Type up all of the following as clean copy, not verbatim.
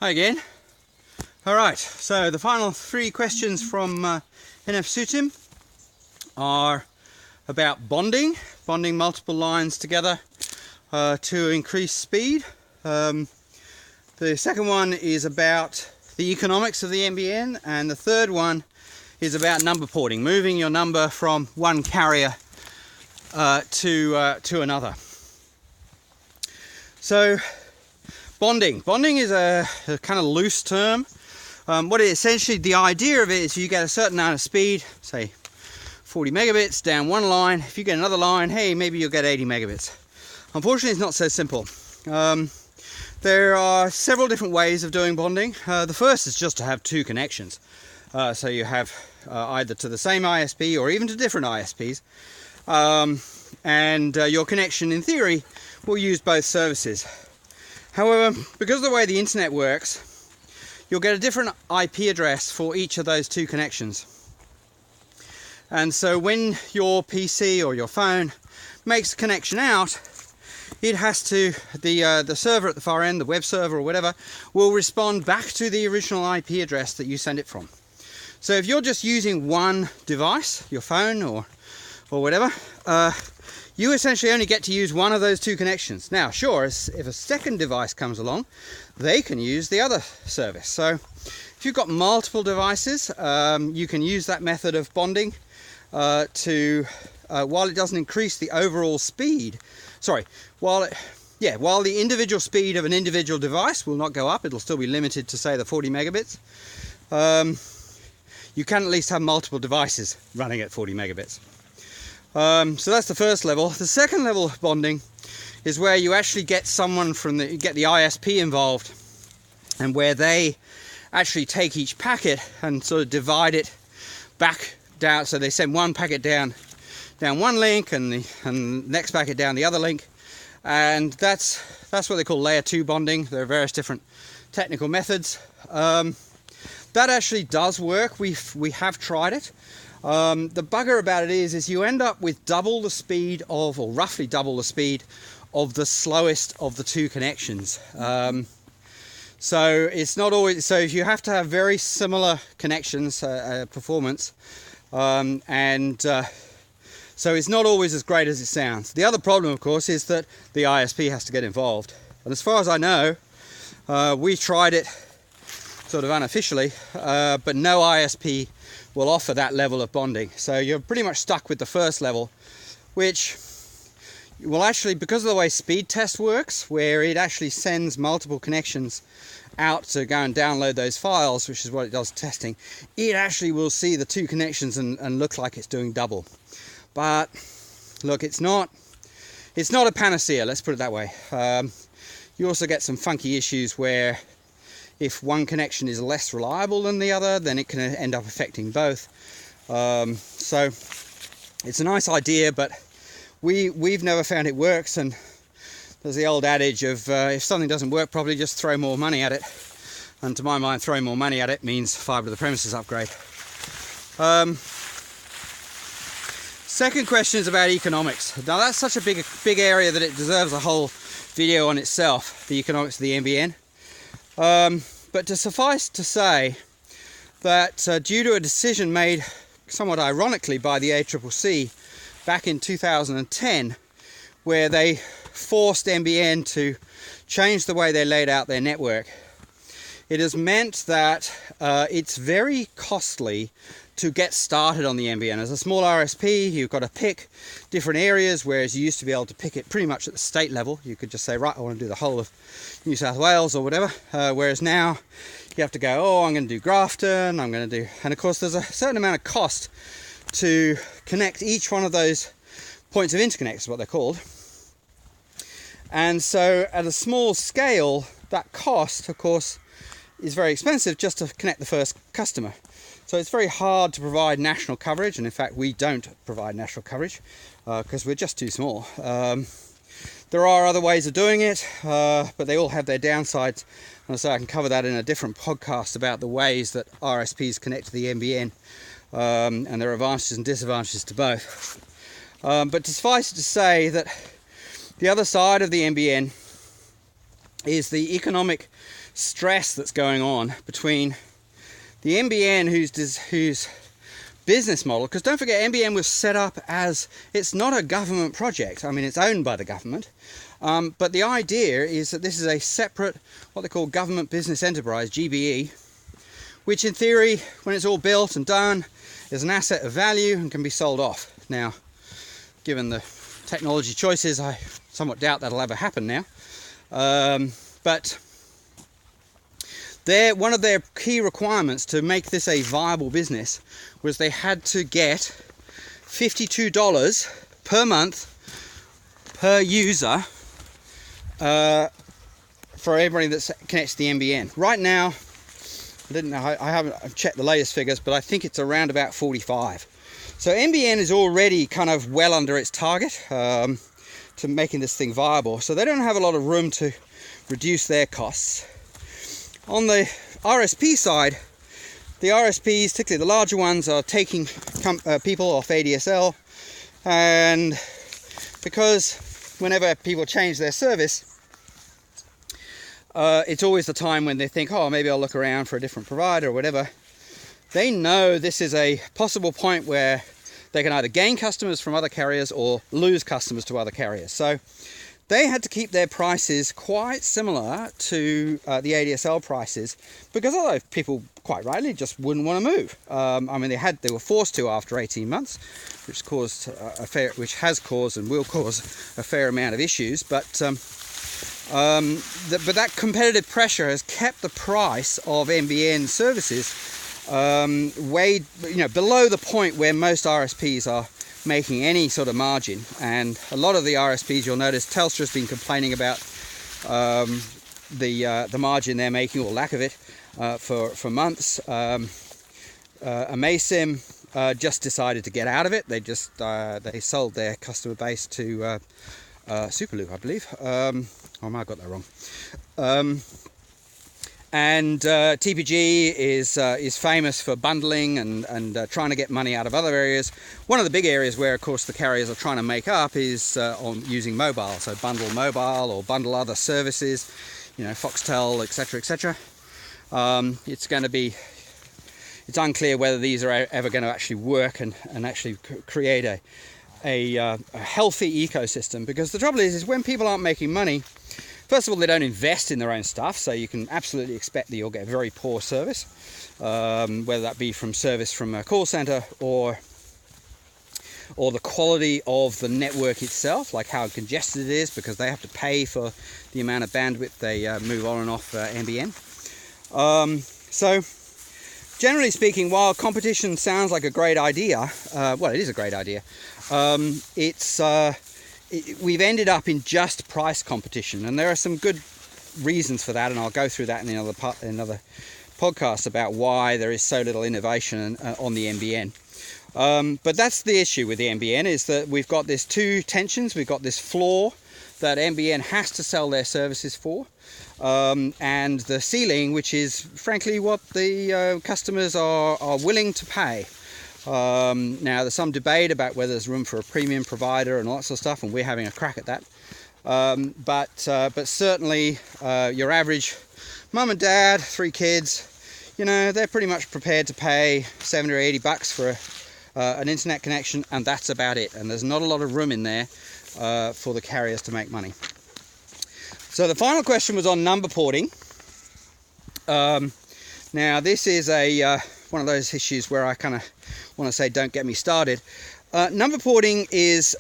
Hi again. Alright, so the final three questions from NF Sutim are about bonding multiple lines together to increase speed. The second one is about the economics of the NBN, and the third one is about number porting, moving your number from one carrier to another. So bonding is a kind of loose term. Essentially the idea of it is you get a certain amount of speed, say 40 megabits down one line. If you get another line, hey, maybe you'll get 80 megabits. Unfortunately, it's not so simple. There are several different ways of doing bonding. The first is just to have two connections. So you have either to the same ISP or even to different ISPs. Your connection, in theory, will use both services. However, because of the way the internet works, you'll get a different IP address for each of those two connections. And so when your PC or your phone makes a connection out, it has to, the server at the far end, the web server or whatever, will respond back to the original IP address that you send it from. So if you're just using one device, your phone or whatever, you essentially only get to use one of those two connections. Now, sure, if a second device comes along, they can use the other service. So if you've got multiple devices, you can use that method of bonding while it doesn't increase the overall speed. While the individual speed of an individual device will not go up, it'll still be limited to, say, the 40 megabits. You can at least have multiple devices running at 40 megabits. So that's the first level. The second level of bonding is where you actually get someone get the ISP involved, and where they actually take each packet and sort of divide it back down. So they send one packet down one link and the next packet down the other link, and that's what they call layer 2 bonding. There are various different technical methods. That actually does work. We have tried it. The bugger about it is you end up with double the speed of, or roughly double the speed of, the slowest of the two connections. So it's not always, so if you have to have very similar connections, performance, so it's not always as great as it sounds. The other problem, of course, is that the ISP has to get involved. And as far as I know, we tried it sort of unofficially, but no ISP will offer that level of bonding. So you're pretty much stuck with the first level, which will actually, because of the way speed test works, where it actually sends multiple connections out to go and download those files, which is what it does testing, it actually will see the two connections and look like it's doing double. But look, it's not a panacea, let's put it that way. You also get some funky issues where if one connection is less reliable than the other, then it can end up affecting both. So it's a nice idea, but we've never found it works. And there's the old adage of if something doesn't work properly, just throw more money at it. And to my mind, throwing more money at it means fibre to the premises upgrade. Second question is about economics. Now that's such a big area that it deserves a whole video on itself, the economics of the NBN. But to suffice to say that due to a decision made somewhat ironically by the ACCC back in 2010, where they forced NBN to change the way they laid out their network, it has meant that it's very costly to get started on the NBN. As a small RSP, you've got to pick different areas, whereas you used to be able to pick it pretty much at the state level. You could just say, right, I want to do the whole of New South Wales or whatever, whereas now you have to go, I'm going to do Grafton, and of course there's a certain amount of cost to connect each one of those points of interconnect, is what they're called. And so at a small scale, that cost, of course, is very expensive just to connect the first customer. So it's very hard to provide national coverage, and in fact we don't provide national coverage because we're just too small. There are other ways of doing it, but they all have their downsides, and so I can cover that in a different podcast about the ways that RSPs connect to the NBN, and there are advantages and disadvantages to both. But to suffice it to say that the other side of the NBN is the economic stress that's going on between the NBN, whose business model, because don't forget, NBN was set up as, it's not a government project. I mean, it's owned by the government, but the idea is that this is a separate, what they call government business enterprise, GBE, which in theory, when it's all built and done, is an asset of value and can be sold off. Now, given the technology choices, I somewhat doubt that'll ever happen now. But one of their key requirements to make this a viable business was they had to get $52 per month per user for everybody that connects to the NBN. Right now, I haven't checked the latest figures, but I think it's around about 45. So NBN is already kind of well under its target to making this thing viable. So they don't have a lot of room to reduce their costs. On the RSP side, the RSPs, particularly the larger ones, are taking people off ADSL, and because whenever people change their service, it's always the time when they think, oh, maybe I'll look around for a different provider or whatever. They know this is a possible point where they can either gain customers from other carriers or lose customers to other carriers. So they had to keep their prices quite similar to the ADSL prices, because otherwise people quite rightly just wouldn't want to move. I mean, they were forced to after 18 months, which has caused and will cause a fair amount of issues. But that competitive pressure has kept the price of NBN services way, below the point where most RSPs are making any sort of margin. And a lot of the RSPs, you'll notice Telstra's been complaining about the margin they're making, or lack of it, for months. Amasim just decided to get out of it. They sold their customer base to Superloop, I believe. I might have got that wrong. And TPG is famous for bundling and trying to get money out of other areas. One of the big areas where, of course, the carriers are trying to make up is on using mobile. So bundle mobile or bundle other services, Foxtel, etc., etc. It's unclear whether these are ever going to actually work and actually create a healthy ecosystem. Because the trouble is when people aren't making money, first of all, they don't invest in their own stuff, so you can absolutely expect that you'll get very poor service, whether that be from service from a call center or the quality of the network itself, like how congested it is, because they have to pay for the amount of bandwidth they move on and off NBN. So, generally speaking, while competition sounds like a great idea, well, it is a great idea, we've ended up in just price competition, and there are some good reasons for that, and I'll go through that in another podcast about why there is so little innovation on the NBN. But that's the issue with the NBN, is that we've got these two tensions. We've got this floor that NBN has to sell their services for, and the ceiling, which is frankly what the customers are willing to pay. Now, there's some debate about whether there's room for a premium provider and all that sort of stuff, and we're having a crack at that. But certainly your average mum and dad, 3 kids, they're pretty much prepared to pay $70 or $80 for an internet connection, and that's about it. And there's not a lot of room in there for the carriers to make money. So the final question was on number porting. Now, this is one of those issues where I kind of want to say, don't get me started. Number porting is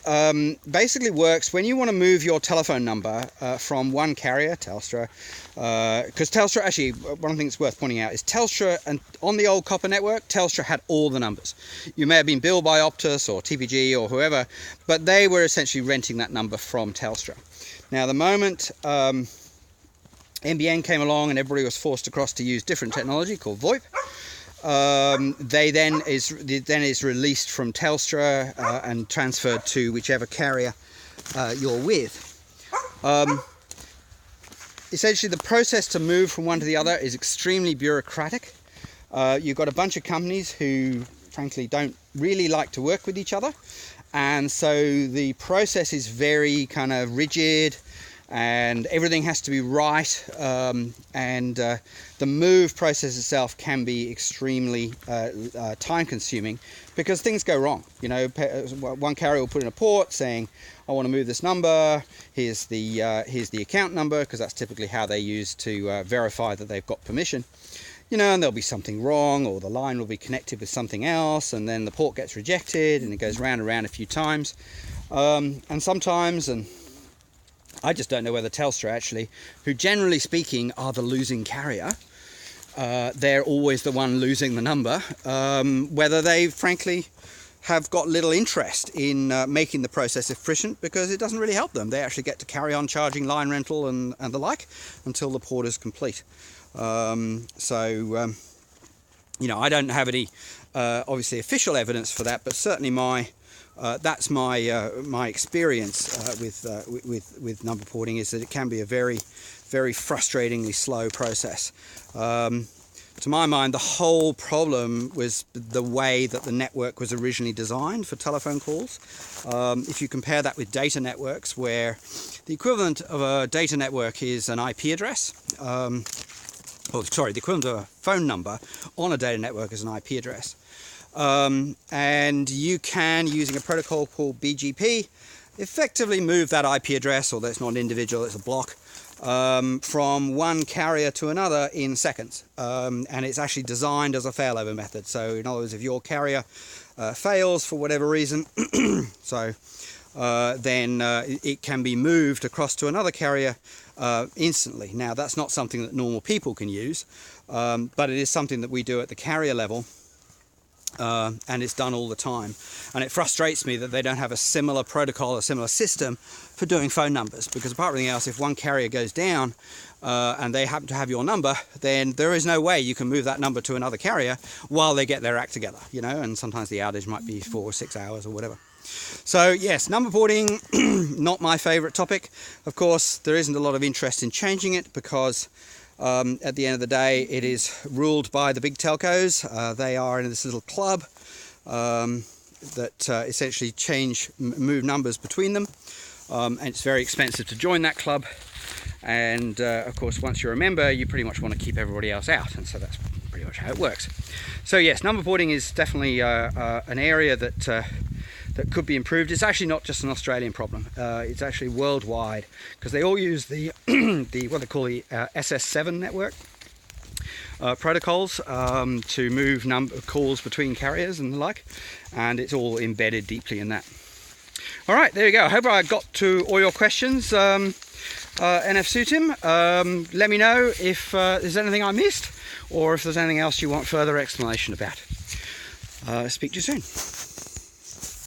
basically works when you want to move your telephone number from one carrier, Telstra, because Telstra, actually, one thing that's worth pointing out is Telstra, and on the old copper network, Telstra had all the numbers. You may have been billed by Optus or TPG or whoever, but they were essentially renting that number from Telstra. Now, the moment NBN came along and everybody was forced across to use different technology called VoIP, they then is released from Telstra and transferred to whichever carrier you're with. Essentially, the process to move from one to the other is extremely bureaucratic. You've got a bunch of companies who, frankly, don't really like to work with each other, and so the process is very kind of rigid and everything has to be right, and the move process itself can be extremely time consuming because things go wrong. You know, one carrier will put in a port saying, I want to move this number, here's the account number, because that's typically how they use to verify that they've got permission. You know, and there'll be something wrong, or the line will be connected with something else, and then the port gets rejected, and it goes round and round a few times. And sometimes, and I just don't know whether Telstra actually, who generally speaking are the losing carrier, they're always the one losing the number, whether they frankly have got little interest in making the process efficient, because it doesn't really help them. They actually get to carry on charging line rental and the like until the port is complete. You know, I don't have any obviously official evidence for that, but certainly that's my experience with number porting, is that it can be a very frustratingly slow process. To my mind, the whole problem was the way that the network was originally designed for telephone calls. If you compare that with data networks, where the equivalent of a data network is an IP address, the equivalent of a phone number on a data network is an IP address. And you can, using a protocol called BGP, effectively move that IP address, although it's not an individual, it's a block, from one carrier to another in seconds. And it's actually designed as a failover method. So in other words, if your carrier fails for whatever reason, then it can be moved across to another carrier instantly. Now, that's not something that normal people can use, but it is something that we do at the carrier level, and it's done all the time. And it frustrates me that they don't have a similar protocol, a similar system for doing phone numbers, because apart from anything else, if one carrier goes down and they happen to have your number, then there is no way you can move that number to another carrier while they get their act together, you know, and sometimes the outage might be 4 or 6 hours or whatever. So yes, number porting, not my favorite topic. Of course, there isn't a lot of interest in changing it, because at the end of the day, it is ruled by the big telcos. They are in this little club that essentially move numbers between them, and it's very expensive to join that club. And of course, once you're a member, you pretty much want to keep everybody else out, and so that's pretty much how it works. So yes, number porting is definitely an area that could be improved. It's actually not just an Australian problem. It's actually worldwide, because they all use the what they call the SS7 network protocols to move calls between carriers and the like, and it's all embedded deeply in that. All right, there you go. I hope I got to all your questions. NF Sutim, let me know if there's anything I missed, or if there's anything else you want further explanation about. Speak to you soon.